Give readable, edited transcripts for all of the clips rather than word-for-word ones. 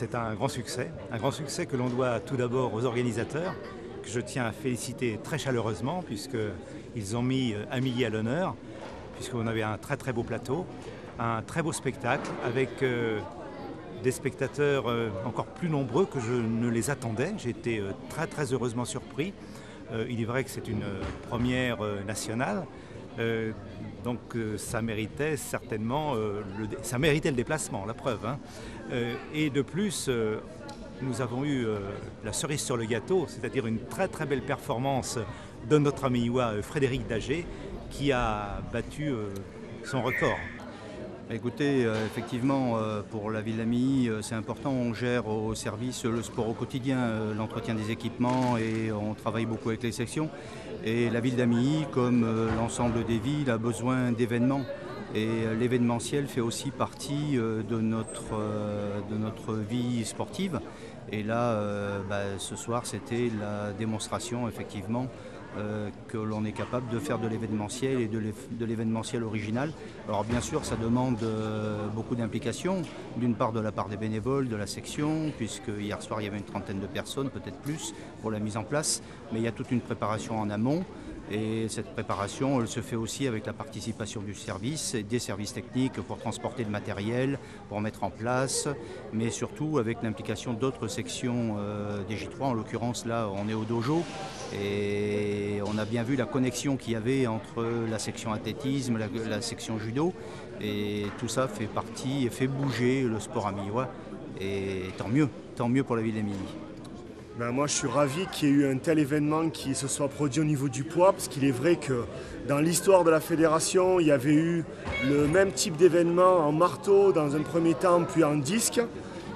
c'est un grand succès que l'on doit tout d'abord aux organisateurs, que je tiens à féliciter très chaleureusement puisqu'ils ont mis Amélie à l'honneur, puisqu'on avait un très très beau plateau, un très beau spectacle avec des spectateurs encore plus nombreux que je ne les attendais. J'ai été très très heureusement surpris. Il est vrai que c'est une première nationale, donc ça méritait certainement, ça méritait le déplacement, la preuve. Hein. Et de plus, nous avons eu la cerise sur le gâteau, c'est-à-dire une très très belle performance de notre ami Frédéric Daget qui a battu son record. Écoutez, effectivement, pour la ville d'Amilly, c'est important, on gère au service le sport au quotidien, l'entretien des équipements et on travaille beaucoup avec les sections. Et la ville d'Amilly, comme l'ensemble des villes, a besoin d'événements. Et l'événementiel fait aussi partie de notre vie sportive. Et là, ce soir, c'était la démonstration, effectivement, que l'on est capable de faire de l'événementiel et de l'événementiel original. Alors bien sûr, ça demande beaucoup d'implication, d'une part de la part des bénévoles, de la section, puisque hier soir il y avait une trentaine de personnes, peut-être plus, pour la mise en place, mais il y a toute une préparation en amont. Et cette préparation, elle se fait aussi avec la participation du service et des services techniques pour transporter le matériel, pour mettre en place, mais surtout avec l'implication d'autres sections des J3. En l'occurrence, là, on est au dojo et on a bien vu la connexion qu'il y avait entre la section athlétisme, la section judo. Et tout ça fait partie et fait bouger le sport amillois. Et tant mieux pour la ville d'Amilly. Moi je suis ravi qu'il y ait eu un tel événement qui se soit produit au niveau du poids, parce qu'il est vrai que dans l'histoire de la fédération, il y avait eu le même type d'événement en marteau dans un premier temps, puis en disque.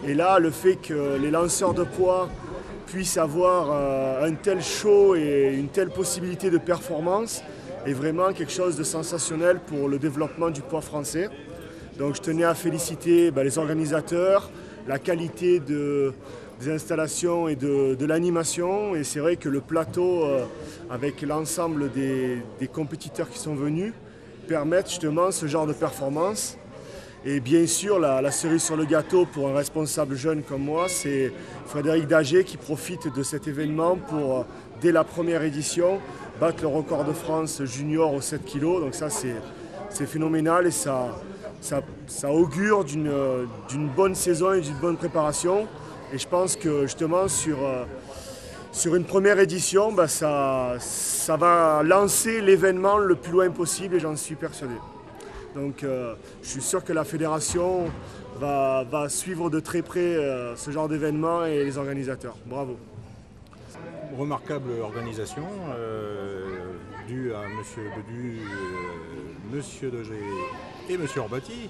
Et là, le fait que les lanceurs de poids puissent avoir un tel show et une telle possibilité de performance est vraiment quelque chose de sensationnel pour le développement du poids français. Donc je tenais à féliciter les organisateurs, la qualité des installations et de l'animation, et c'est vrai que le plateau avec l'ensemble des compétiteurs qui sont venus permettent justement ce genre de performance. Et bien sûr la cerise sur le gâteau pour un responsable jeune comme moi, c'est Frédéric Daget qui profite de cet événement pour, dès la première édition, battre le record de France junior aux 7 kg. Donc ça c'est phénoménal et ça augure d'une bonne saison et d'une bonne préparation. Et je pense que justement sur une première édition, ça va lancer l'événement le plus loin possible et j'en suis persuadé. Donc je suis sûr que la fédération va suivre de très près ce genre d'événement et les organisateurs. Bravo. Remarquable organisation due à M. Bedu, M. Daget et M. Orbati.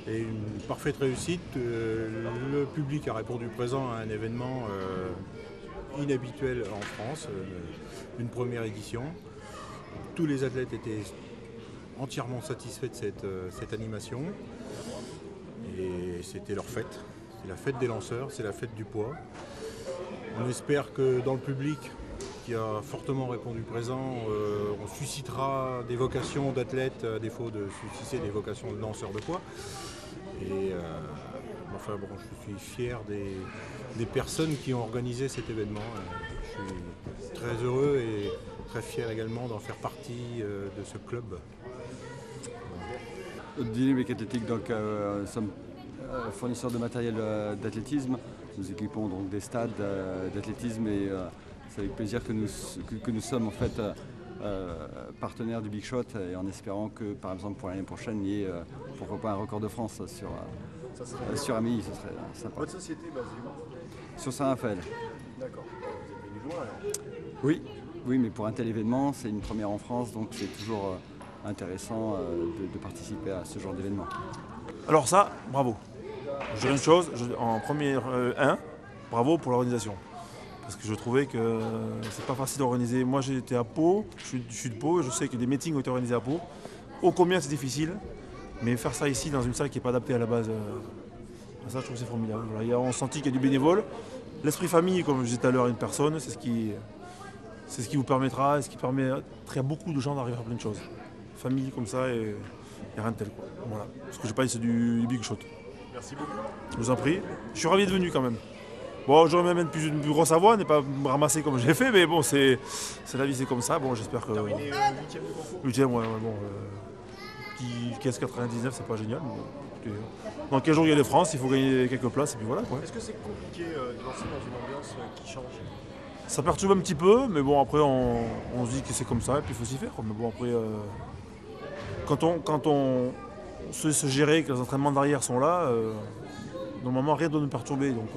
Et une parfaite réussite. Le public a répondu présent à un événement inhabituel en France, une première édition. Tous les athlètes étaient entièrement satisfaits de cette animation. Et c'était leur fête. C'est la fête des lanceurs, c'est la fête du poids. On espère que dans le public, qui a fortement répondu présent, on suscitera des vocations d'athlètes à défaut de susciter des vocations de lanceurs de poids. Et je suis fier des personnes qui ont organisé cet événement. Je suis très heureux et très fier également d'en faire partie de ce club. Dynamique Athlétique, donc, nous sommes fournisseurs de matériel d'athlétisme. Nous équipons donc des stades d'athlétisme et c'est avec plaisir que nous sommes en fait partenaires du Big Shot et en espérant que par exemple pour l'année prochaine il y ait pourquoi pas un record de France sur Amilly, ce serait sympa. Votre société basée où? Sur Saint-Raphaël. D'accord. Vous êtes venu loin alors? Oui, mais pour un tel événement, c'est une première en France, donc c'est toujours intéressant de participer à ce genre d'événement. Alors ça, bravo. Je dirais une chose, en première bravo pour l'organisation. Parce que je trouvais que c'est pas facile d'organiser. Moi j'ai été à Pau, je suis de Pau et je sais que des meetings ont été organisés à Pau. Ô combien c'est difficile, mais faire ça ici dans une salle qui n'est pas adaptée à la base, ça je trouve que c'est formidable. Voilà, on sentit qu'il y a du bénévole. L'esprit famille, comme je disais tout à l'heure, une personne, c'est ce qui vous permettra, et ce qui permettrait à beaucoup de gens d'arriver à plein de choses. Famille comme ça, et rien de tel. Quoi. Voilà. Ce que je parle, c'est du Big Shot. Merci. Merci beaucoup. Je vous en prie. Je suis ravi d'être venu quand même. Bon, j'aurais même une plus grosse avoine et pas me ramasser comme j'ai fait, mais bon, c'est la vie, c'est comme ça. Bon, j'espère que. Terminé 8e du concours. 8e, ouais, bon. Qui est 99, c'est pas génial. Mais bon, écoutez, dans 15 jours, il y a les France, il faut gagner quelques places et puis voilà quoi. Est-ce que c'est compliqué de lancer dans une ambiance qui change? Ça perturbe un petit peu, mais bon, après, on se dit que c'est comme ça et puis il faut s'y faire. Mais bon, après, quand on se gérer, que les entraînements derrière sont là, normalement, rien ne doit nous perturber. Donc,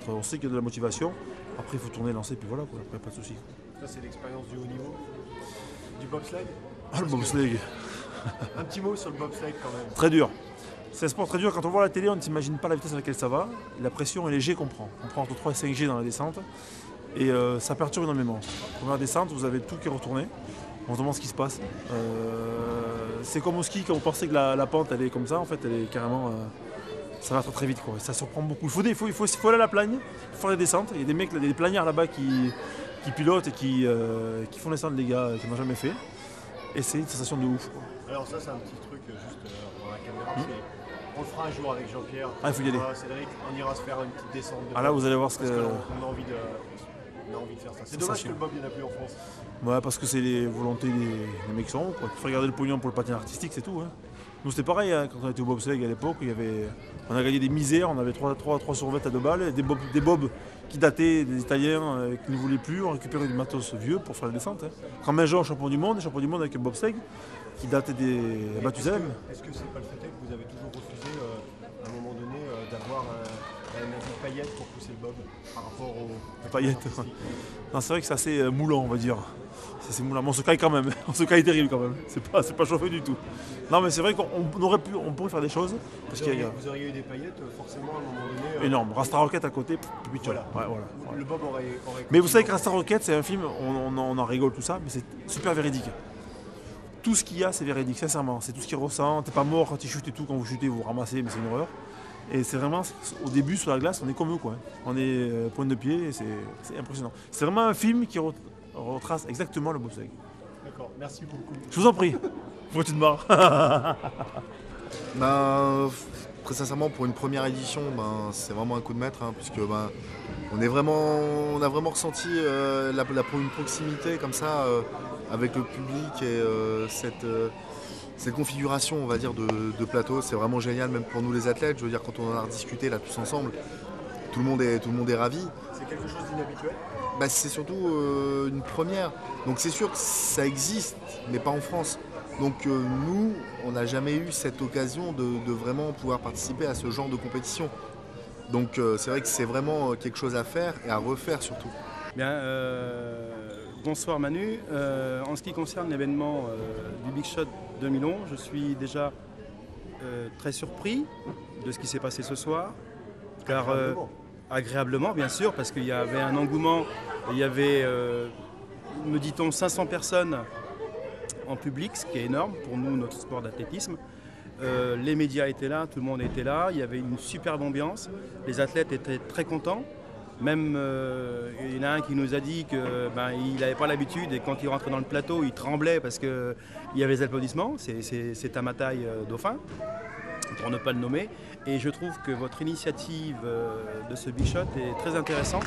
on sait qu'il y a de la motivation. Après, il faut tourner, lancer, puis voilà, quoi. Après, pas de souci. Ça, c'est l'expérience du haut niveau. Du bobsleigh? Ah, le bobsleigh. Un petit mot sur le bobsleigh quand même. Très dur. C'est un sport très dur. Quand on voit la télé, on ne s'imagine pas la vitesse à laquelle ça va, la pression et les jets qu'on prend. On prend entre 3 et 5 jets dans la descente. Et ça perturbe énormément. Première descente, vous avez tout qui est retourné. On se demande ce qui se passe. C'est comme au ski, quand vous pensez que la pente elle est comme ça, en fait, elle est carrément. Ça va très très vite, quoi. Ça surprend beaucoup. Il faut aller à la plagne, il faut faire les descentes. Il y a des mecs, des plagnards là-bas qui pilotent et qui font descendre les gars qui n'ont jamais fait. Et c'est une sensation de ouf, quoi. Alors ça, c'est un petit truc juste dans la caméra. On le fera un jour avec Jean-Pierre. Ah, il faut y aller. Cédric, on ira se faire une petite descente. Ah là, vous allez voir ce que. On a envie de faire ça. C'est dommage que le bob, il n'y en a plus en France. Ouais, parce que c'est les volontés des mecs qui sont hauts, quoi. Il faut regarder le pognon pour le patin artistique, c'est tout. Hein. Nous, c'était pareil, hein, quand on était au bobsleigh à l'époque, on a gagné des misères, on avait 3 survettes à 2 balles, des bobs qui dataient des Italiens qui ne voulaient plus, on récupérait du matos vieux pour faire la descente. Hein. Quand Major, champion du monde avec un bobsleigh qui datait des Mathusalem. Est-ce que c'est pas le fait que vous avez toujours refusé, à un moment donné, d'avoir un paillette pour pousser le bob par rapport aux paillettes? Non, c'est vrai que c'est assez moulant, on va dire. C'est moulant, mais on se caille quand même. On se caille terrible quand même. C'est pas chauffé du tout. Non, mais c'est vrai qu'on pourrait faire des choses. Vous auriez eu des paillettes, forcément, à un moment donné. Énorme. Rasta Rocket à côté, puis voilà. Ouais, voilà. Le bob aurait mais vous savez que Rasta Rocket, c'est un film, on en rigole tout ça, mais c'est super véridique. Tout ce qu'il y a, c'est véridique, sincèrement. C'est tout ce qu'il ressent. T'es pas mort quand il chute et tout. Quand vous chutez, vous ramassez, mais c'est une horreur. Et c'est vraiment, au début, sur la glace, on est comme eux, quoi. On est pointe de pied, et c'est impressionnant. C'est vraiment un film qui retrace exactement le bobsleigh. D'accord, merci beaucoup. Je vous en prie. Pourquoi tu te marres? Très sincèrement, pour une première édition, c'est vraiment un coup de maître, hein, puisque on a vraiment ressenti une proximité comme ça avec le public et cette configuration, on va dire, de plateau. C'est vraiment génial, même pour nous les athlètes. Je veux dire, quand on en a rediscuté là tous ensemble, tout le monde est ravi. C'est quelque chose d'inhabituel? C'est surtout une première. Donc c'est sûr que ça existe, mais pas en France. Donc nous, on n'a jamais eu cette occasion de vraiment pouvoir participer à ce genre de compétition. Donc c'est vrai que c'est vraiment quelque chose à faire et à refaire surtout. Bien, bonsoir Manu. En ce qui concerne l'événement du Big Shot 2011, je suis déjà très surpris de ce qui s'est passé ce soir. Car agréablement, bien sûr, parce qu'il y avait un engouement, il y avait, me dit-on, 500 personnes en public, ce qui est énorme pour nous, notre sport d'athlétisme. Les médias étaient là, tout le monde était là, il y avait une superbe ambiance, les athlètes étaient très contents. Même il y en a un qui nous a dit qu'il n'avait pas l'habitude et quand il rentrait dans le plateau, il tremblait parce qu'il y avait les applaudissements. C'est Tamataï Dauphin, pour ne pas le nommer. Et je trouve que votre initiative de ce Big Shot est très intéressante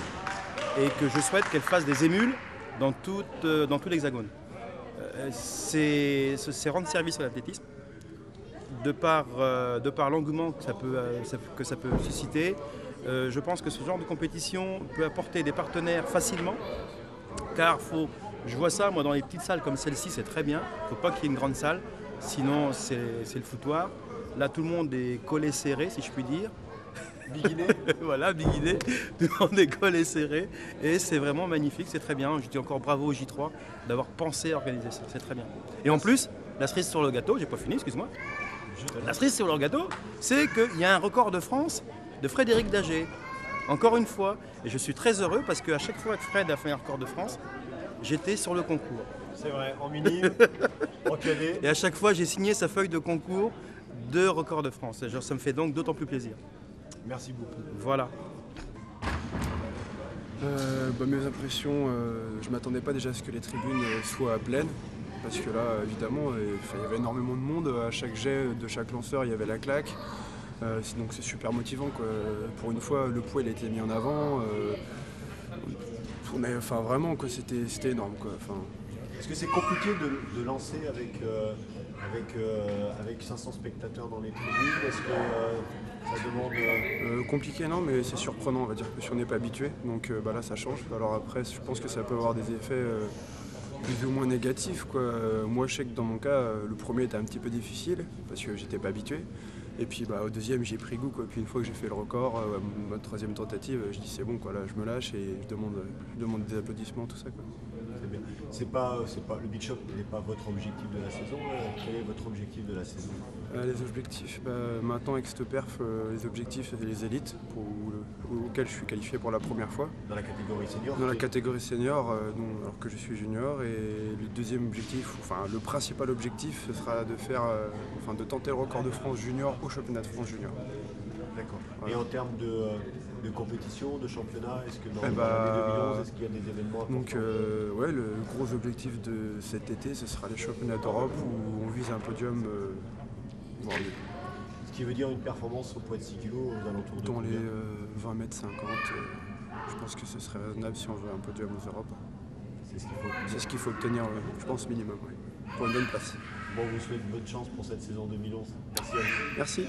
et que je souhaite qu'elle fasse des émules dans tout l'Hexagone. C'est rendre service à l'athlétisme de par l'engouement que ça peut susciter. Je pense que ce genre de compétition peut apporter des partenaires facilement, car je vois ça, moi, dans les petites salles comme celle-ci, c'est très bien. Il ne faut pas qu'il y ait une grande salle, sinon c'est le foutoir. Là, tout le monde est collé serré, si je puis dire. Biguiné. Voilà, biguiné. Tout le monde est collé serré. Et c'est vraiment magnifique, c'est très bien. Je dis encore bravo au J3 d'avoir pensé à organiser ça, c'est très bien. Et en plus, la cerise sur le gâteau, j'ai pas fini, excuse-moi. La cerise sur le gâteau, c'est qu'il y a un record de France de Frédéric Dager. Encore une fois, et je suis très heureux parce qu'à chaque fois que Fred a fait un record de France, j'étais sur le concours. C'est vrai, en minime, en cadet. Et à chaque fois, j'ai signé sa feuille de concours de record de France. Et ça me fait donc d'autant plus plaisir. Merci beaucoup. Voilà. Mes impressions, je ne m'attendais pas déjà à ce que les tribunes soient pleines. Parce que là, évidemment, il y avait énormément de monde. À chaque jet de chaque lanceur, il y avait la claque. Donc c'est super motivant, quoi. Pour une fois, le poids il a été mis en avant. Vraiment, quoi, c'était énorme, quoi. Est-ce que c'est compliqué de lancer avec 500 spectateurs dans les tribunes? Est-ce que ça demande... Compliqué, non, mais c'est surprenant, on va dire, si on n'est pas habitué. Donc là, ça change. Alors après, je pense que ça peut avoir des effets plus ou moins négatifs, quoi. Moi, je sais que dans mon cas, le premier était un petit peu difficile parce que j'étais pas habitué. Et puis au deuxième, j'ai pris goût, quoi. Puis une fois que j'ai fait le record, ma troisième tentative, je dis c'est bon, quoi. Là, je me lâche et je demande des applaudissements, tout ça, quoi. Très bien. Le Big Shot n'est pas votre objectif de la saison. Quel est votre objectif de la saison? Les objectifs, maintenant avec cette perf, les objectifs c'est les élites auxquels je suis qualifié pour la première fois. Dans la catégorie senior? Dans la catégorie senior, alors que je suis junior. Et le deuxième objectif, le principal objectif, ce sera de tenter le record de France junior au championnat de France junior. D'accord. Voilà. Et en termes de compétition, de championnat, est-ce que dans l'année 2011, est-ce qu'il y a des événements importants? Donc le gros objectif de cet été, ce sera les championnats d'Europe où on vise un podium, voire mieux. Ce qui veut dire une performance au poids de 6 kg aux alentours de dans les 20 mètres 50, je pense que ce serait raisonnable si on veut un podium aux Europes. C'est ce qu'il faut obtenir. C'est ce qu'il faut obtenir, je pense, minimum, oui, pour une bonne place. Bon, on vous souhaite bonne chance pour cette saison 2011. Merci à vous. Merci.